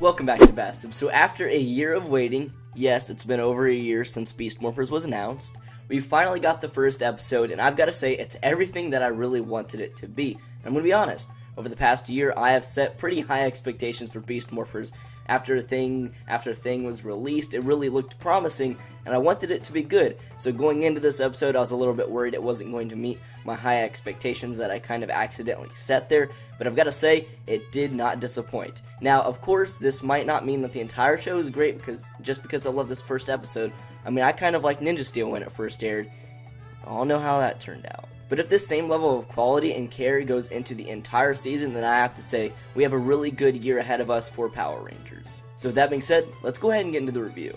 Welcome back to Bassib. So after a year of waiting, yes, it's been over a year since Beast Morphers was announced, we finally got the first episode, and I've got to say, it's everything that I really wanted it to be. I'm going to be honest, over the past year, I have set pretty high expectations for Beast Morphers. After Thing was released, it really looked promising, and I wanted it to be good. So going into this episode, I was a little bit worried it wasn't going to meet my high expectations that I kind of accidentally set there, but I've got to say, it did not disappoint. Now, of course, this might not mean that the entire show is great, because just because I love this first episode, I mean, I kind of liked Ninja Steel when it first aired. I'll know how that turned out. But if this same level of quality and care goes into the entire season, then I have to say, we have a really good year ahead of us for Power Rangers. So with that being said, let's go ahead and get into the review.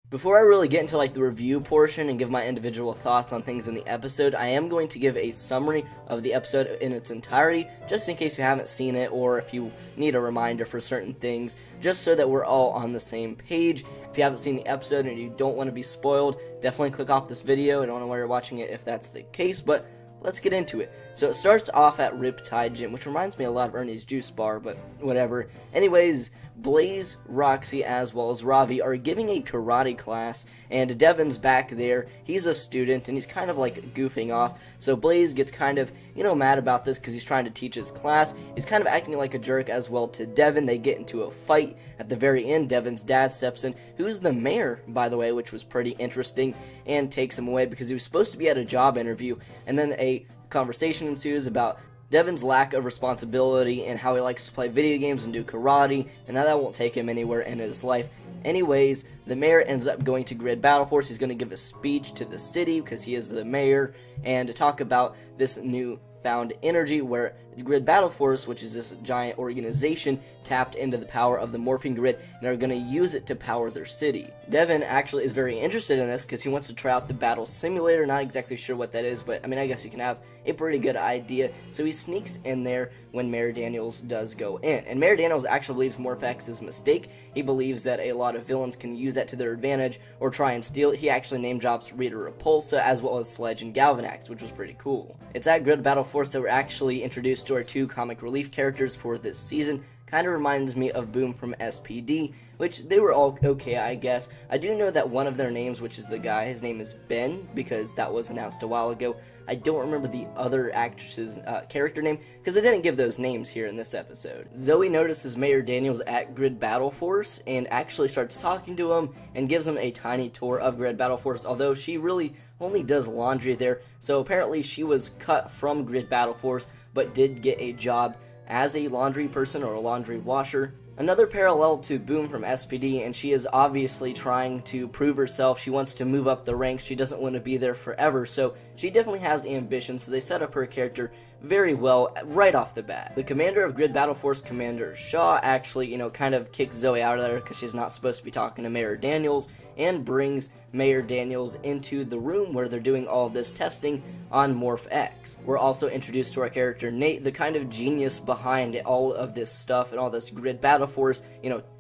Before I really get into the review portion and give my individual thoughts on things in the episode, I am going to give a summary of the episode in its entirety, just in case you haven't seen it or if you need a reminder for certain things, just so that we're all on the same page. If you haven't seen the episode and you don't want to be spoiled, definitely click off this video. I don't know why you're watching it if that's the case, but let's get into it. So it starts off at Riptide Gym, which reminds me a lot of Ernie's Juice Bar, but whatever. Anyways, Blaze, Roxy, as well as Ravi are giving a karate class, and Devin's back there. He's a student, and he's kind of goofing off, so Blaze gets kind of, mad about this because he's trying to teach his class. He's kind of acting like a jerk as well to Devin. They get into a fight. At the very end, Devin's dad steps in, who's the mayor, by the way, which was pretty interesting, and takes him away because he was supposed to be at a job interview, and then a conversation ensues about Devin's lack of responsibility and how he likes to play video games and do karate, and that won't take him anywhere in his life. Anyways, the mayor ends up going to Grid Battle Force. He's going to give a speech to the city because he is the mayor, and to talk about this new found energy where Grid Battle Force, which is this giant organization, tapped into the power of the morphing grid and are going to use it to power their city. Devin actually is very interested in this because he wants to try out the battle simulator. Not exactly sure what that is, but I mean, I guess you can have a pretty good idea. So he sneaks in there when Mayor Daniels does go in, and Mayor Daniels actually believes Morphex is a mistake. He believes that a lot of villains can use that to their advantage or try and steal it. He actually name drops Rita Repulsa as well as Sledge and Galvanax, which was pretty cool. It's at Grid Battle Force that we're actually introduced to our two comic relief characters for this season. Kind of reminds me of Boom from SPD, which they were all okay, I guess. I do know that one of their names, which is the guy, his name is Ben, because that was announced a while ago. I don't remember the other actress's character name, because they didn't give those names here in this episode. Zoe notices Mayor Daniels at Grid Battle Force, and actually starts talking to him, and gives him a tiny tour of Grid Battle Force, although she really only does laundry there, so apparently she was cut from Grid Battle Force, but did get a job as a laundry person or a laundry washer. Another parallel to Boom from SPD, and she is obviously trying to prove herself. She wants to move up the ranks. She doesn't want to be there forever, so she definitely has ambition, so they set up her character very well right off the bat. The commander of Grid Battle Force, Commander Shaw, actually, kind of kicks Zoe out of there because she's not supposed to be talking to Mayor Daniels, and brings Mayor Daniels into the room where they're doing all this testing on Morph-X. We're also introduced to our character Nate, the kind of genius behind all of this stuff and all this Grid Battle Force,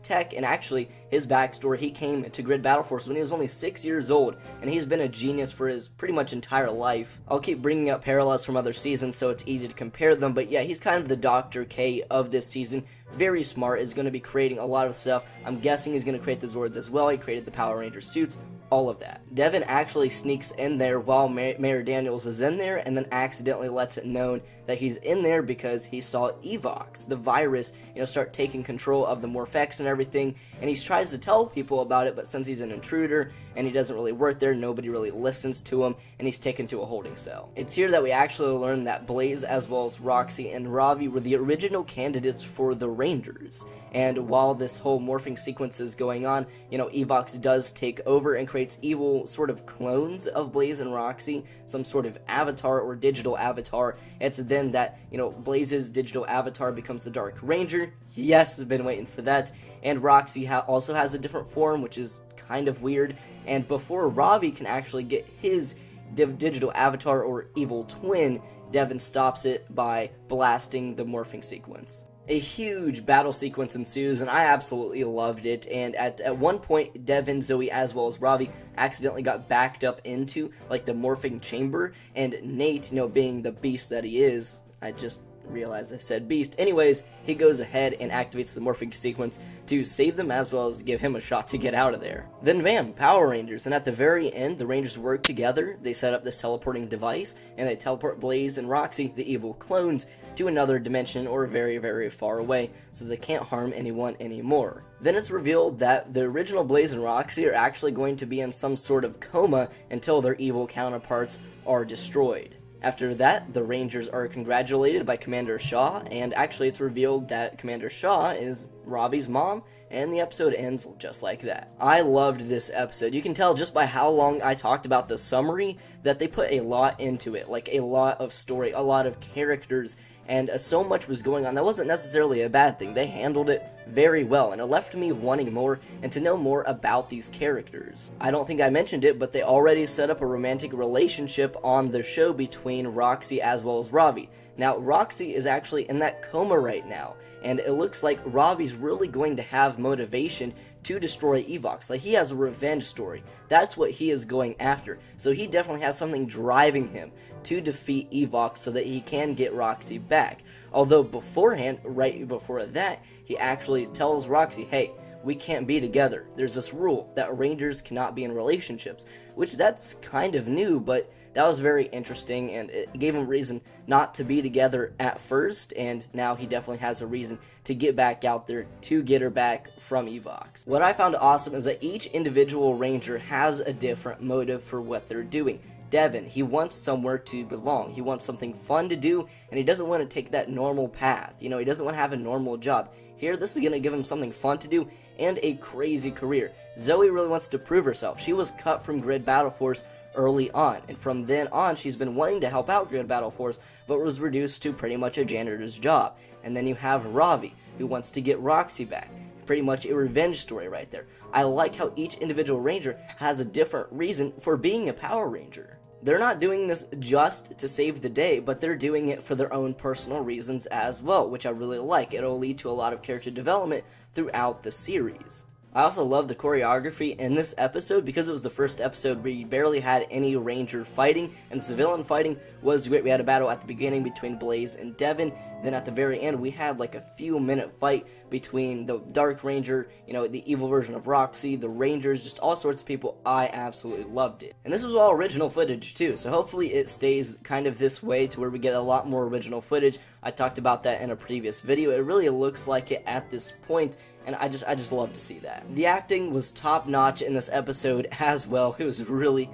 tech, and actually his backstory, he came to Grid Battle Force when he was only 6 years old, and he's been a genius for his pretty much entire life. I'll keep bringing up parallels from other seasons so it's easy to compare them, but yeah, he's kind of the Dr. K of this season. Very smart, is going to be creating a lot of stuff. I'm guessing he's going to create the Zords as well. He created the Power Ranger suits, all of that. Devin actually sneaks in there while Mayor Daniels is in there, and then accidentally lets it known that he's in there because he saw Evox, the virus, start taking control of the Morphex and everything, and he tries to tell people about it, but since he's an intruder and he doesn't really work there, nobody really listens to him, and he's taken to a holding cell. It's here that we actually learn that Blaze, as well as Roxy and Ravi, were the original candidates for the Rangers, and while this whole morphing sequence is going on, Evox does take over and creates evil sort of clones of Blaze and Roxy, some sort of avatar or digital avatar. It's then that, Blaze's digital avatar becomes the Dark Ranger. Yes, I've been waiting for that. And Roxy also has a different form, which is kind of weird. And before Ravi can actually get his digital avatar or evil twin, Devin stops it by blasting the morphing sequence. A huge battle sequence ensues, and I absolutely loved it, and at one point, Devin, Zoe, as well as Ravi accidentally got backed up into, the morphing chamber, and Nate, being the beast that he is, I just realize I said beast. Anyways, he goes ahead and activates the morphing sequence to save them as well as give him a shot to get out of there. Then bam, Power Rangers, and at the very end, the Rangers work together, they set up this teleporting device, and they teleport Blaze and Roxy, the evil clones, to another dimension or very, very far away, so they can't harm anyone anymore. Then it's revealed that the original Blaze and Roxy are actually going to be in some sort of coma until their evil counterparts are destroyed. After that, the Rangers are congratulated by Commander Shaw, and actually it's revealed that Commander Shaw is Robbie's mom, and the episode ends just like that. I loved this episode. You can tell just by how long I talked about the summary that they put a lot into it, like a lot of story, a lot of characters, and so much was going on. That wasn't necessarily a bad thing. They handled it very well, and it left me wanting more and to know more about these characters. I don't think I mentioned it, but they already set up a romantic relationship on the show between Roxy as well as Robbie. Now, Roxy is actually in that coma right now, and it looks like Robbie's really going to have motivation to destroy Evox. Like, he has a revenge story. That's what he is going after. So he definitely has something driving him to defeat Evox so that he can get Roxy back. Although beforehand, right before that, he actually tells Roxy, hey, we can't be together. There's this rule that Rangers cannot be in relationships, which that's kind of new, but that was very interesting, and it gave him reason not to be together at first, and now he definitely has a reason to get back out there to get her back from Evox. What I found awesome is that each individual Ranger has a different motive for what they're doing. Devin, he wants somewhere to belong. He wants something fun to do, and he doesn't want to take that normal path. You know, he doesn't want to have a normal job. Here, this is going to give him something fun to do and a crazy career. Zoe really wants to prove herself. She was cut from Grid Battle Force early on, and from then on, she's been wanting to help out Grid Battle Force, but was reduced to pretty much a janitor's job. And then you have Ravi, who wants to get Roxy back. Pretty much a revenge story right there. I like how each individual Ranger has a different reason for being a Power Ranger. They're not doing this just to save the day, but they're doing it for their own personal reasons as well, which I really like. It'll lead to a lot of character development throughout the series. I also love the choreography in this episode because it was the first episode where you barely had any Ranger fighting, and civilian fighting was great. We had a battle at the beginning between Blaze and Devin, then at the very end we had like a few minute fight between the Dark Ranger, you know, the evil version of Roxy, the Rangers, just all sorts of people. I absolutely loved it. And this was all original footage too, so hopefully it stays kind of this way to where we get a lot more original footage. I talked about that in a previous video. It really looks like it at this point, and I just love to see that. The acting was top notch in this episode as well. It was really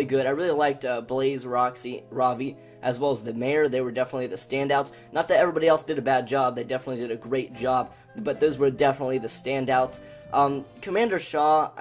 good. I really liked Blaze, Roxy, Ravi, as well as the mayor. They were definitely the standouts. Not that everybody else did a bad job. They definitely did a great job, but those were definitely the standouts. Commander Shaw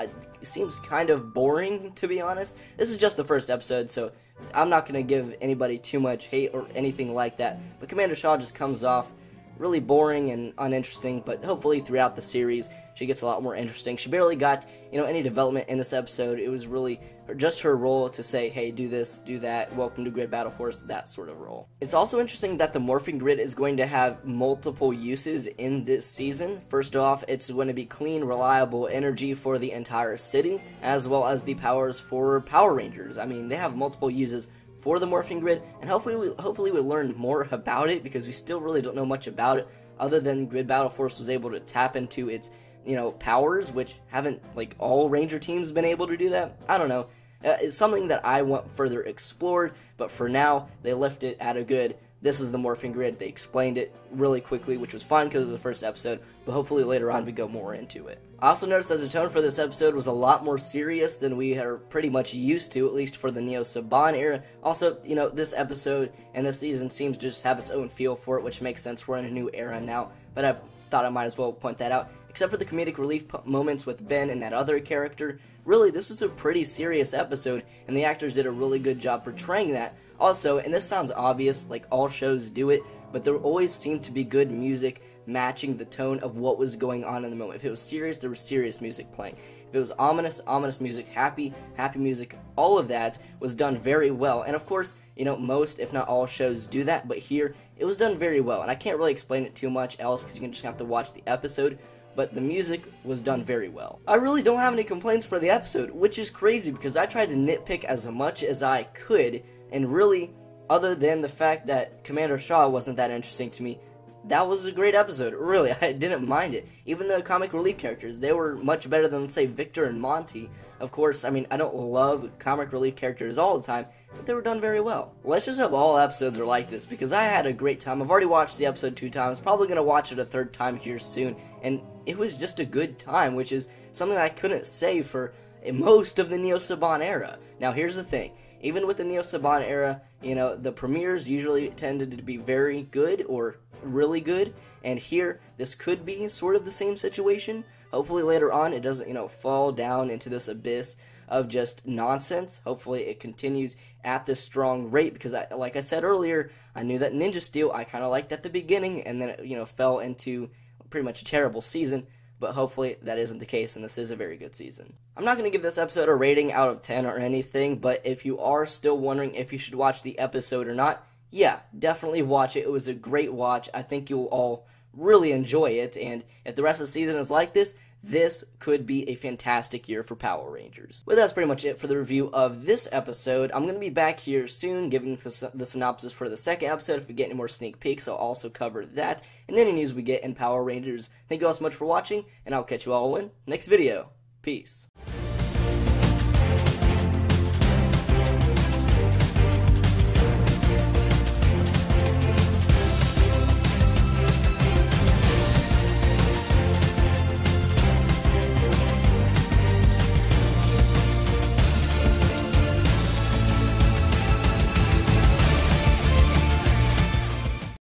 seems kind of boring, to be honest. This is just the first episode, so I'm not going to give anybody too much hate or anything like that, but Commander Shaw just comes off really boring and uninteresting, but hopefully throughout the series she gets a lot more interesting. She barely got, you know, any development in this episode. It was really just her role to say, hey, do this, do that, welcome to Grid Battle Force, that sort of role. It's also interesting that the Morphing Grid is going to have multiple uses in this season. First off, it's going to be clean, reliable energy for the entire city, as well as the powers for Power Rangers. I mean, they have multiple uses for the Morphing Grid, and hopefully we learn more about it, because we still really don't know much about it, other than Grid Battle Force was able to tap into its, you know, powers, which haven't, like, all Ranger teams been able to do that. I don't know. It's something that I want further explored, but for now, they left it at a good, this is the Morphing Grid. They explained it really quickly, which was fun because of the first episode, but hopefully later on we go more into it. I also noticed that the tone for this episode was a lot more serious than we are pretty much used to, at least for the Neo Saban era. Also, you know, this episode and this season seems to just have its own feel for it, which makes sense. We're in a new era now, but I thought I might as well point that out. Except for the comedic relief moments with Ben and that other character, really, this was a pretty serious episode, and the actors did a really good job portraying that. Also, and this sounds obvious, like all shows do it, but there always seemed to be good music matching the tone of what was going on in the moment. If it was serious, there was serious music playing. If it was ominous, ominous music, happy music, all of that was done very well. And of course, you know, most, if not all shows do that, but here, it was done very well. And I can't really explain it too much else, because you can just have to watch the episode, but the music was done very well. I really don't have any complaints for the episode, which is crazy, because I tried to nitpick as much as I could, and really, other than the fact that Commander Shaw wasn't that interesting to me, that was a great episode. Really, I didn't mind it. Even the comic relief characters, they were much better than, say, Victor and Monty. Of course, I mean, I don't love comic relief characters all the time, but they were done very well. Let's just hope all episodes are like this, because I had a great time. I've already watched the episode 2 times, probably going to watch it a 3rd time here soon, and it was just a good time, which is something I couldn't say for most of the Neo Saban era. Now, here's the thing. Even with the Neo Saban era, you know, the premieres usually tended to be very good or really good, and here, this could be sort of the same situation. Hopefully later on it doesn't, you know, fall down into this abyss of just nonsense. Hopefully it continues at this strong rate, because like I said earlier, I knew that Ninja Steel I kind of liked at the beginning, and then it, you know, fell into pretty much a terrible season. But hopefully that isn't the case, and this is a very good season. I'm not going to give this episode a rating out of 10 or anything, but if you are still wondering if you should watch the episode or not, yeah, definitely watch it. It was a great watch. I think you'll all really enjoy it, and if the rest of the season is like this, this could be a fantastic year for Power Rangers. But that's pretty much it for the review of this episode. I'm going to be back here soon giving the synopsis for the 2nd episode. If we get any more sneak peeks, I'll also cover that, and any news we get in Power Rangers. Thank you all so much for watching, and I'll catch you all in next video. Peace.